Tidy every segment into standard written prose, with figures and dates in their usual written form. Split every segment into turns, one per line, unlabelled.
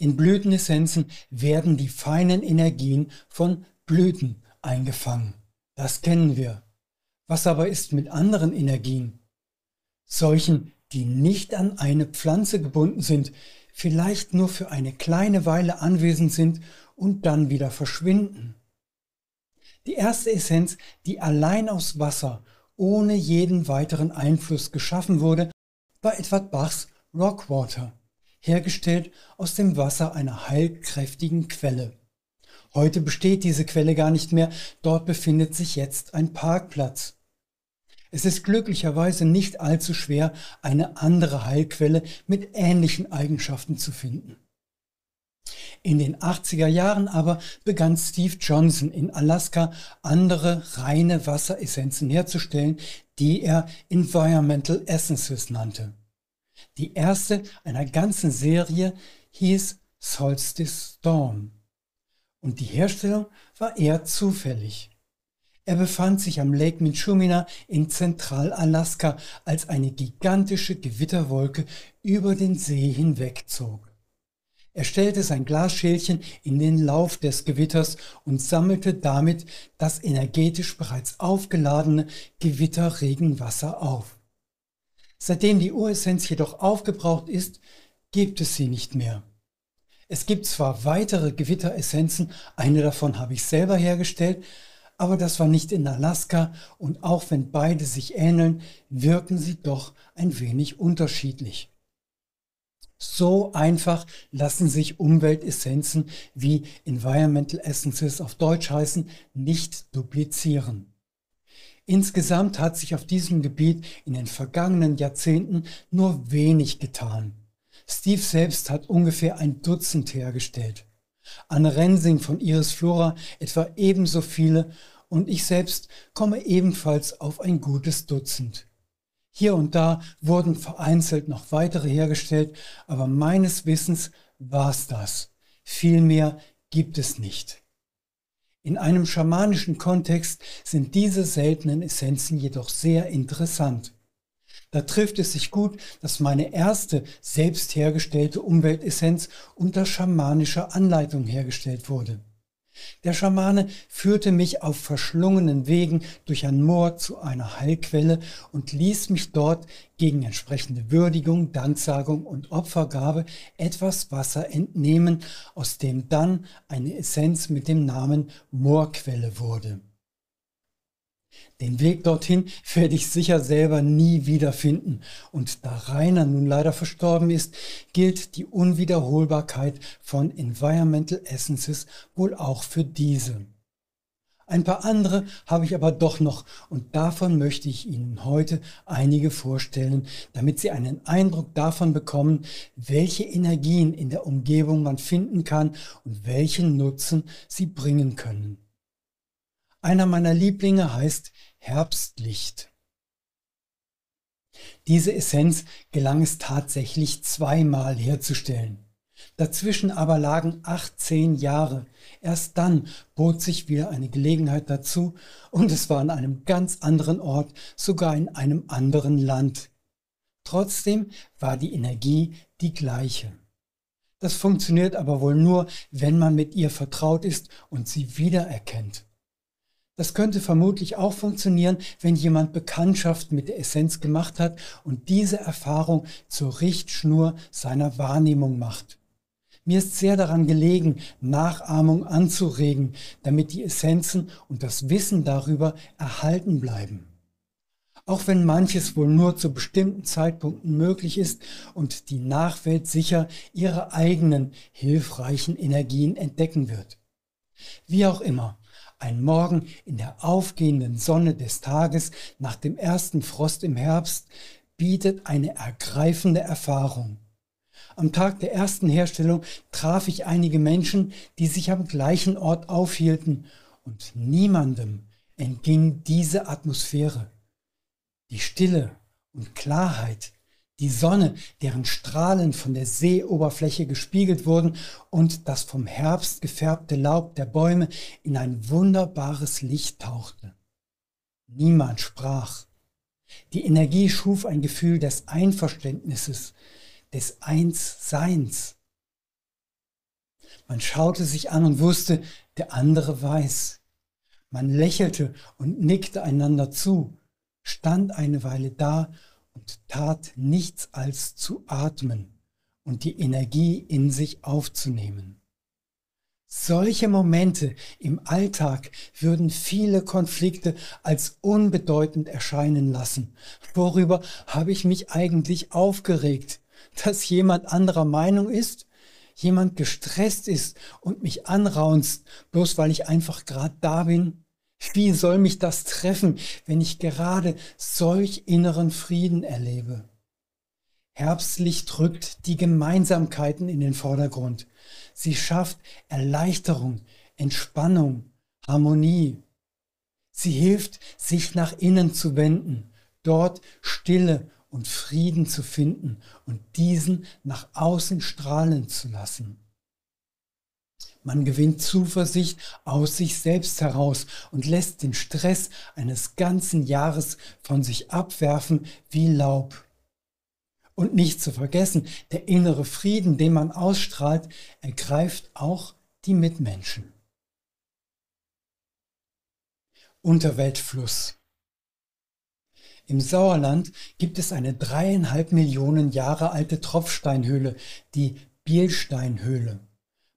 In Blütenessenzen werden die feinen Energien von Blüten eingefangen. Das kennen wir. Was aber ist mit anderen Energien? Solchen, die nicht an eine Pflanze gebunden sind, vielleicht nur für eine kleine Weile anwesend sind und dann wieder verschwinden. Die erste Essenz, die allein aus Wasser, ohne jeden weiteren Einfluss geschaffen wurde, war Edward Bachs Rockwater, hergestellt aus dem Wasser einer heilkräftigen Quelle. Heute besteht diese Quelle gar nicht mehr, dort befindet sich jetzt ein Parkplatz. Es ist glücklicherweise nicht allzu schwer, eine andere Heilquelle mit ähnlichen Eigenschaften zu finden. In den 80er Jahren aber begann Steve Johnson in Alaska andere reine Wasseressenzen herzustellen, die er Environmental Essences nannte. Die erste einer ganzen Serie hieß Solstice Storm. Und die Herstellung war eher zufällig. Er befand sich am Lake Minchumina in Zentralalaska, als eine gigantische Gewitterwolke über den See hinwegzog. Er stellte sein Glasschälchen in den Lauf des Gewitters und sammelte damit das energetisch bereits aufgeladene Gewitterregenwasser auf. Seitdem die Uressenz jedoch aufgebraucht ist, gibt es sie nicht mehr. Es gibt zwar weitere Gewitteressenzen, eine davon habe ich selber hergestellt, aber das war nicht in Alaska und auch wenn beide sich ähneln, wirken sie doch ein wenig unterschiedlich. So einfach lassen sich Umweltessenzen, wie Environmental Essences auf Deutsch heißen, nicht duplizieren. Insgesamt hat sich auf diesem Gebiet in den vergangenen Jahrzehnten nur wenig getan. Steve selbst hat ungefähr ein Dutzend hergestellt. Anne Rensing von Iris Flora etwa ebenso viele und ich selbst komme ebenfalls auf ein gutes Dutzend. Hier und da wurden vereinzelt noch weitere hergestellt, aber meines Wissens war's das. Viel mehr gibt es nicht. In einem schamanischen Kontext sind diese seltenen Essenzen jedoch sehr interessant. Da trifft es sich gut, dass meine erste selbst hergestellte Umweltessenz unter schamanischer Anleitung hergestellt wurde. Der Schamane führte mich auf verschlungenen Wegen durch ein Moor zu einer Heilquelle und ließ mich dort gegen entsprechende Würdigung, Danksagung und Opfergabe etwas Wasser entnehmen, aus dem dann eine Essenz mit dem Namen Moorquelle wurde. Den Weg dorthin werde ich sicher selber nie wiederfinden und da Rainer nun leider verstorben ist, gilt die Unwiederholbarkeit von Environmental Essences wohl auch für diese. Ein paar andere habe ich aber doch noch und davon möchte ich Ihnen heute einige vorstellen, damit Sie einen Eindruck davon bekommen, welche Energien in der Umgebung man finden kann und welchen Nutzen sie bringen können. Einer meiner Lieblinge heißt Herbstlicht. Diese Essenz gelang es tatsächlich zweimal herzustellen. Dazwischen aber lagen 18 Jahre. Erst dann bot sich wieder eine Gelegenheit dazu und es war an einem ganz anderen Ort, sogar in einem anderen Land. Trotzdem war die Energie die gleiche. Das funktioniert aber wohl nur, wenn man mit ihr vertraut ist und sie wiedererkennt. Das könnte vermutlich auch funktionieren, wenn jemand Bekanntschaft mit der Essenz gemacht hat und diese Erfahrung zur Richtschnur seiner Wahrnehmung macht. Mir ist sehr daran gelegen, Nachahmung anzuregen, damit die Essenzen und das Wissen darüber erhalten bleiben. Auch wenn manches wohl nur zu bestimmten Zeitpunkten möglich ist und die Nachwelt sicher ihre eigenen hilfreichen Energien entdecken wird. Wie auch immer. Ein Morgen in der aufgehenden Sonne des Tages nach dem ersten Frost im Herbst bietet eine ergreifende Erfahrung. Am Tag der ersten Herstellung traf ich einige Menschen, die sich am gleichen Ort aufhielten und niemandem entging diese Atmosphäre. Die Stille und Klarheit, die Sonne, deren Strahlen von der Seeoberfläche gespiegelt wurden und das vom Herbst gefärbte Laub der Bäume in ein wunderbares Licht tauchte. Niemand sprach. Die Energie schuf ein Gefühl des Einverständnisses, des Einsseins. Man schaute sich an und wusste, der andere weiß. Man lächelte und nickte einander zu, stand eine Weile da und tat nichts als zu atmen und die Energie in sich aufzunehmen. Solche Momente im Alltag würden viele Konflikte als unbedeutend erscheinen lassen. Worüber habe ich mich eigentlich aufgeregt? Dass jemand anderer Meinung ist? Jemand gestresst ist und mich anraunzt, bloß weil ich einfach gerade da bin? Wie soll mich das treffen, wenn ich gerade solch inneren Frieden erlebe? Herbstlicht rückt die Gemeinsamkeiten in den Vordergrund. Sie schafft Erleichterung, Entspannung, Harmonie. Sie hilft, sich nach innen zu wenden, dort Stille und Frieden zu finden und diesen nach außen strahlen zu lassen. Man gewinnt Zuversicht aus sich selbst heraus und lässt den Stress eines ganzen Jahres von sich abwerfen wie Laub. Und nicht zu vergessen, der innere Frieden, den man ausstrahlt, ergreift auch die Mitmenschen. Unterweltfluss. Im Sauerland gibt es eine 3,5 Millionen Jahre alte Tropfsteinhöhle, die Bielsteinhöhle.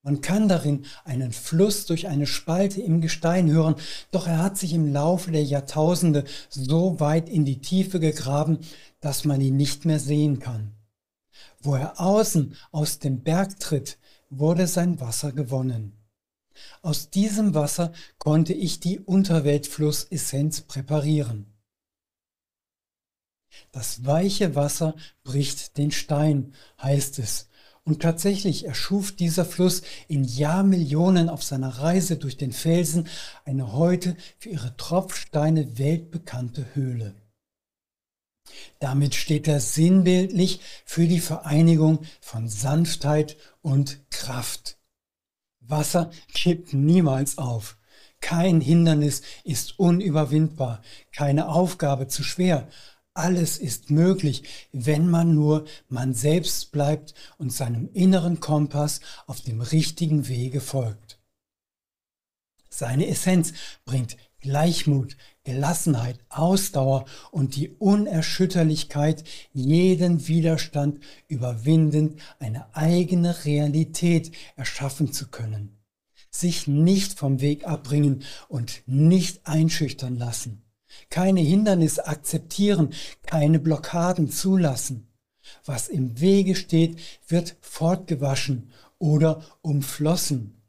Man kann darin einen Fluss durch eine Spalte im Gestein hören, doch er hat sich im Laufe der Jahrtausende so weit in die Tiefe gegraben, dass man ihn nicht mehr sehen kann. Wo er außen aus dem Berg tritt, wurde sein Wasser gewonnen. Aus diesem Wasser konnte ich die Unterweltflussessenz präparieren. Das weiche Wasser bricht den Stein, heißt es. Und tatsächlich erschuf dieser Fluss in Jahrmillionen auf seiner Reise durch den Felsen eine heute für ihre Tropfsteine weltbekannte Höhle. Damit steht er sinnbildlich für die Vereinigung von Sanftheit und Kraft. Wasser gibt niemals auf. Kein Hindernis ist unüberwindbar, keine Aufgabe zu schwer. Alles ist möglich, wenn man nur man selbst bleibt und seinem inneren Kompass auf dem richtigen Wege folgt. Seine Essenz bringt Gleichmut, Gelassenheit, Ausdauer und die Unerschütterlichkeit, jeden Widerstand überwindend eine eigene Realität erschaffen zu können. Sich nicht vom Weg abbringen und nicht einschüchtern lassen. Keine Hindernisse akzeptieren, keine Blockaden zulassen. Was im Wege steht, wird fortgewaschen oder umflossen.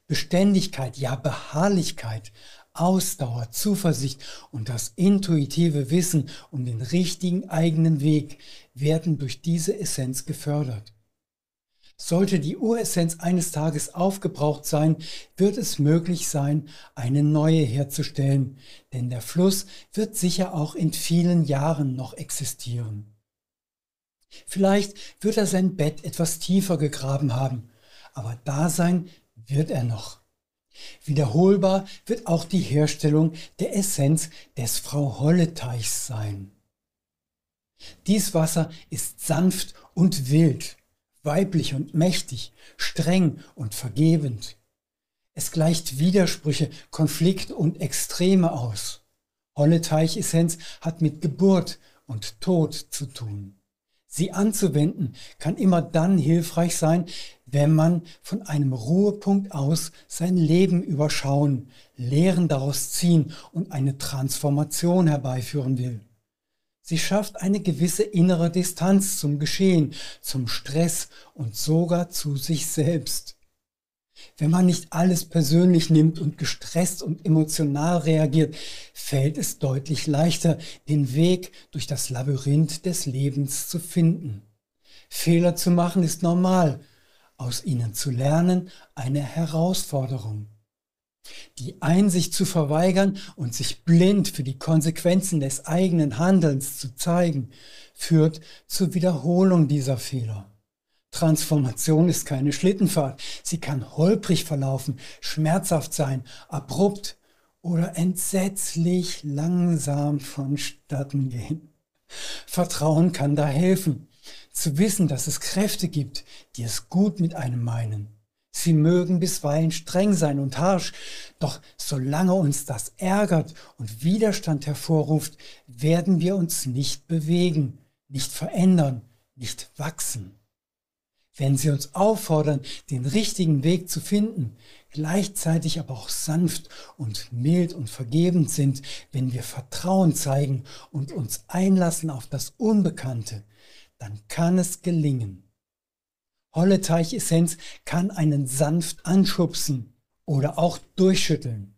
Beständigkeit, ja Beharrlichkeit, Ausdauer, Zuversicht und das intuitive Wissen um den richtigen eigenen Weg werden durch diese Essenz gefördert. Sollte die Uressenz eines Tages aufgebraucht sein, wird es möglich sein, eine neue herzustellen, denn der Fluss wird sicher auch in vielen Jahren noch existieren. Vielleicht wird er sein Bett etwas tiefer gegraben haben, aber da sein wird er noch. Wiederholbar wird auch die Herstellung der Essenz des Frau Holle-Teichs sein. Dies Wasser ist sanft und wild, weiblich und mächtig, streng und vergebend. Es gleicht Widersprüche, Konflikte und Extreme aus. Holle-Teich-Essenz hat mit Geburt und Tod zu tun. Sie anzuwenden kann immer dann hilfreich sein, wenn man von einem Ruhepunkt aus sein Leben überschauen, Lehren daraus ziehen und eine Transformation herbeiführen will. Sie schafft eine gewisse innere Distanz zum Geschehen, zum Stress und sogar zu sich selbst. Wenn man nicht alles persönlich nimmt und gestresst und emotional reagiert, fällt es deutlich leichter, den Weg durch das Labyrinth des Lebens zu finden. Fehler zu machen ist normal, aus ihnen zu lernen eine Herausforderung. Die Einsicht zu verweigern und sich blind für die Konsequenzen des eigenen Handelns zu zeigen, führt zur Wiederholung dieser Fehler. Transformation ist keine Schlittenfahrt. Sie kann holprig verlaufen, schmerzhaft sein, abrupt oder entsetzlich langsam vonstatten gehen. Vertrauen kann da helfen, zu wissen, dass es Kräfte gibt, die es gut mit einem meinen. Sie mögen bisweilen streng sein und harsch, doch solange uns das ärgert und Widerstand hervorruft, werden wir uns nicht bewegen, nicht verändern, nicht wachsen. Wenn sie uns auffordern, den richtigen Weg zu finden, gleichzeitig aber auch sanft und mild und vergebend sind, wenn wir Vertrauen zeigen und uns einlassen auf das Unbekannte, dann kann es gelingen. Holle Teichessenz kann einen sanft anschubsen oder auch durchschütteln.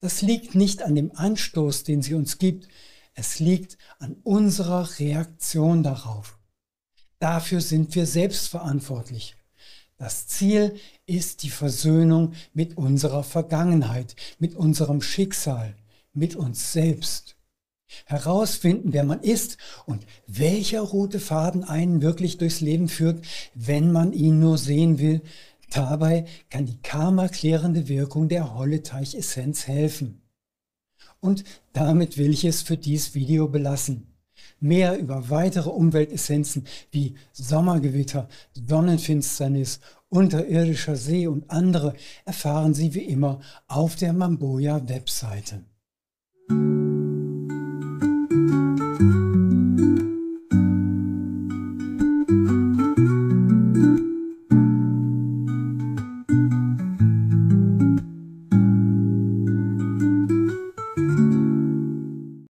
Das liegt nicht an dem Anstoß, den sie uns gibt, es liegt an unserer Reaktion darauf. Dafür sind wir selbst verantwortlich. Das Ziel ist die Versöhnung mit unserer Vergangenheit, mit unserem Schicksal, mit uns selbst. Herausfinden, wer man ist und welcher rote Faden einen wirklich durchs Leben führt, wenn man ihn nur sehen will. Dabei kann die karma-klärende Wirkung der Holle Teichessenz helfen. Und damit will ich es für dieses Video belassen. Mehr über weitere Umweltessenzen wie Sommergewitter, Sonnenfinsternis, unterirdischer See und andere erfahren Sie wie immer auf der Mamboja Webseite.